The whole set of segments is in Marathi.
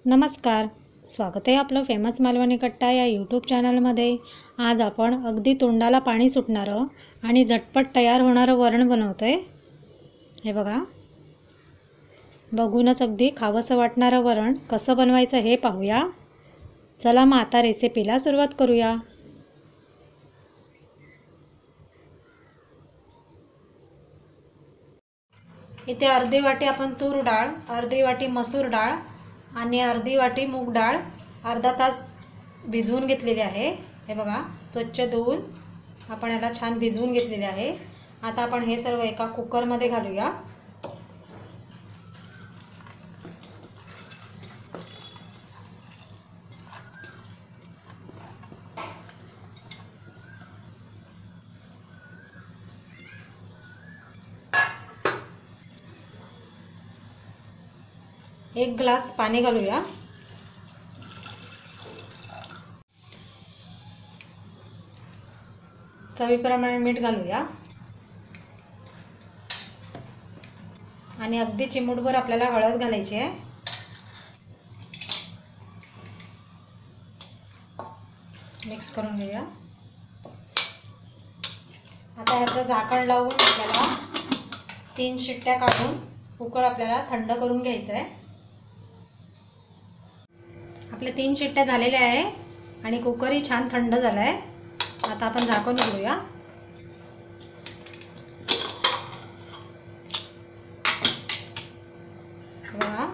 नमस्कार, स्वागत आहे आपलं फेमस मालवणी कट्टा या यूट्यूब चॅनलमध्ये। आज आपण अगदी तोंडाला पाणी सुटणारं आणि झटपट तयार होणारं वरण बनवतोय। हे बघा, बघूनच अगदी खावंसं वाटणारं वरण कसं बनवायचं हे पाहूया। चला मग आता रेसिपीला सुरुवात करूया। इथे अर्धी वाटी आपण तूर डाळ, अर्धी वाटी मसूर डाळ आणि अर्धी वाटी मूग डाळ अर्धा तास भिजवून घेतलेली आहे। हे बघा, स्वच्छ धुवून आपण याला छान भिजवून घेतलेले आहे। आता आपण हे सर्व एका कुकरमध्ये घालूया। एक ग्लास पाणी घालूया। चवीप्रमाणे मीठ घालूया आणि अगदी चिमूटभर आपल्याला हळद घालायची आहे। मिक्स करून घेऊया। आता याचं झाकण लावून आपल्याला 3 शिट्ट्या काढून कुकर आपल्याला थंड करून घ्यायचं आहे। आपले 3 शिट्ट्या झालेल्या आहे आणि कुकरही छान थंड झाला आहे। आता आपण झाकण उघडूया। बघा,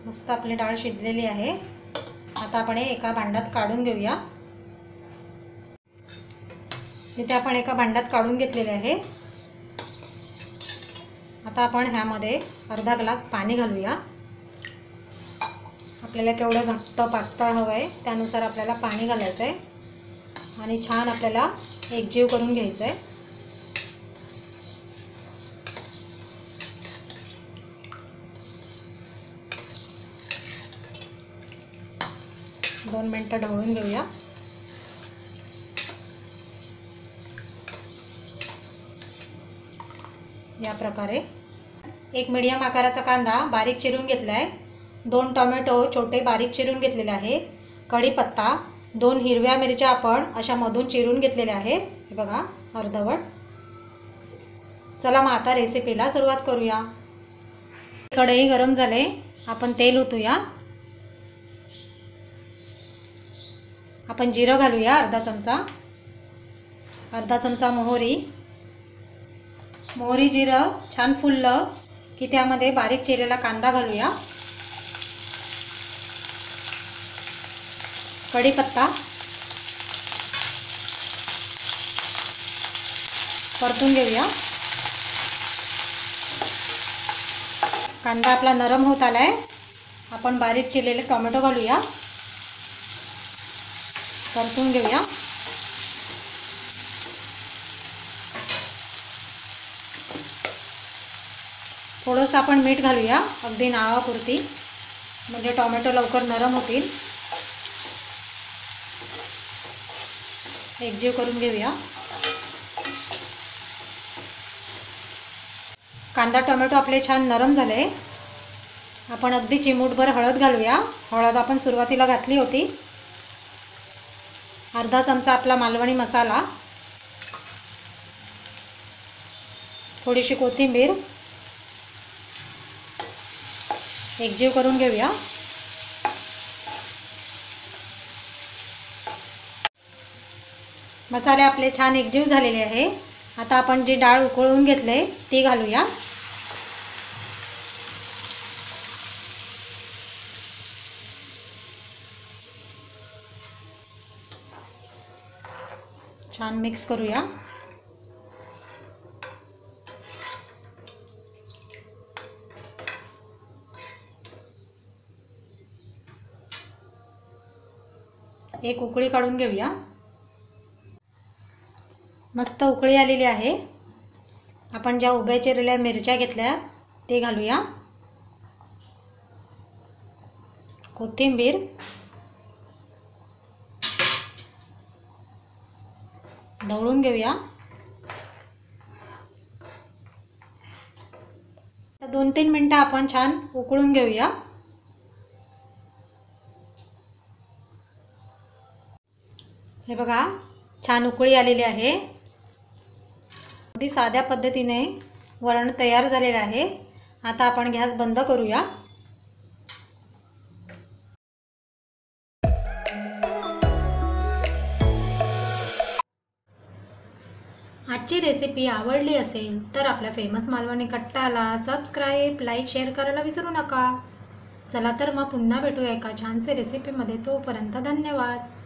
मस्त आपली डाळ शिजलेली आहे। आता आपण हे एका भांड्यात काढून घेऊया। इथे आपण एका भांड्यात काढून घेतलेले आहे। आता आपण ह्यामध्ये अर्धा ग्लास पाणी घालूया। आपल्याला केवढं घट्ट पातळ हवं आहे त्यानुसार आपल्याला पाणी घालायचं आहे आणि छान आपल्याला एकजीव करून घ्यायचं आहे। दोन मिनिटं ढवळून घेऊया। या प्रकारे एक मीडियम आकाराचा कांदा बारीक चिरून घेतला आहे। 2 टोमॅटो छोटे बारीक चिरून घेतलेले आहे। कढीपत्ता, 2 हिरव्या मिरच्या आपण अशा मधून चिरून घेतलेल्या आहे। हे बघा, अर्धवट। चला मग आता रेसिपीला सुरुवात करूया। कढई गरम झाले, आपण तेल ओतूया। आपण जिरं घालूया अर्धा चमचा, अर्धा चमचा मोहरी। मोहरी जिरं छान फुललं की त्यामध्ये बारीक चिरलेला कांदा घालूया। कढीपत्ता परतून घेऊया। कांदा आपला नरम होत आलाय, आपण बारीक चिरलेले टोमॅटो घालूया। परतून घेऊया। थोडंसं आपण मीठ घालूया, अगदी नावापुरती, म्हणजे टोमॅटो लवकर नरम होतील। एकजीव करून घेऊया। कांदा टोमॅटो आपले छान नरम झाले। आपण अगदी चिमूटभर हळद घालूया। हळद आपण सुरुवातीला घातली होती। अर्धा चमचा आपला मालवणी मसाला, थोडीशी कोथिंबीर, एकजीव करून घेऊया। मसाले आपले छान एकजीव झालेले आहे। आता आपण जी डाळ उकळून घेतले ती घालूया। छान मिक्स करूया। एक उकळी काढून घेऊया। मस्त उकळी आलेली आहे। आपण ज्या उभ्या चिरलेल्या मिरच्या घेतल्या ते घालूया। कोथिंबीर, ढवळून घेऊया। 2-3 मिनिटं आपण छान उकळून घेऊया। हे बघा छान उकळी आलेली आहे। अगदी साध्या पद्धतीने वरण तयार झालेलं आहे। आता आपण गॅस बंद करूया। आजची रेसिपी आवडली असेल तर आपल्या फेमस मालवणी कट्टाला सबस्क्राईब, लाईक, शेअर करायला विसरू नका। चला तर मग पुन्हा भेटूया एका छानसे रेसिपीमध्ये। तोपर्यंत धन्यवाद।